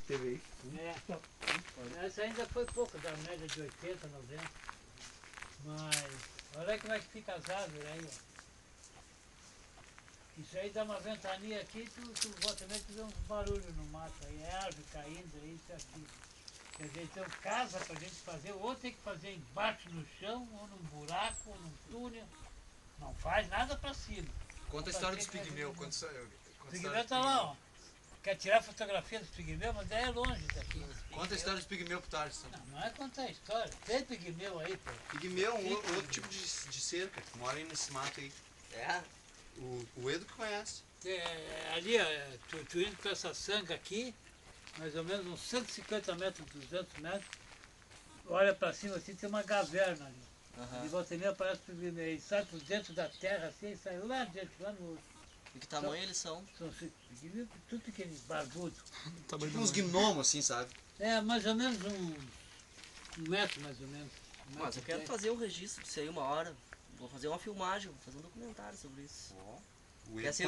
que teve aí. Essa ainda foi pouco, da média de 80, 90. Mas olha como é que fica as árvores aí, ó. Isso aí dá uma ventania aqui, tu volta mesmo, tu vê uns barulhos no mato aí, é árvore caindo, é isso aqui. Quer dizer, então casa pra gente fazer, ou tem que fazer embaixo no chão, ou num buraco, ou num túnel. Não faz nada pra cima. Conta a história dos pigmeus. O pigmeu tá lá, ó. Quer tirar fotografia dos pigmeus, mas é longe daqui. Conta a história dos pigmeus pro Tarso. Não é contar a história. Tem pigmeu aí, pô. Pigmeu é um outro tipo de cerca, que mora aí nesse mato aí. É? O Edo que conhece. Ali, ó, tu indo com essa sanga aqui, mais ou menos uns 150 metros, 200 metros, olha pra cima assim, tem uma caverna ali. De volta e meia aparece o pigmeu, ele sai por dentro da terra assim, e sai lá dentro, lá no outro. E que tamanho eles são? São pigmeu, tudo pequenininho, barbudo. Tipo uns gnomos assim, sabe? É, mais ou menos um metro, mais ou menos. Mas eu quero fazer um registro disso aí uma hora. Vou fazer uma filmagem, vou fazer um documentário sobre isso. O Quer ser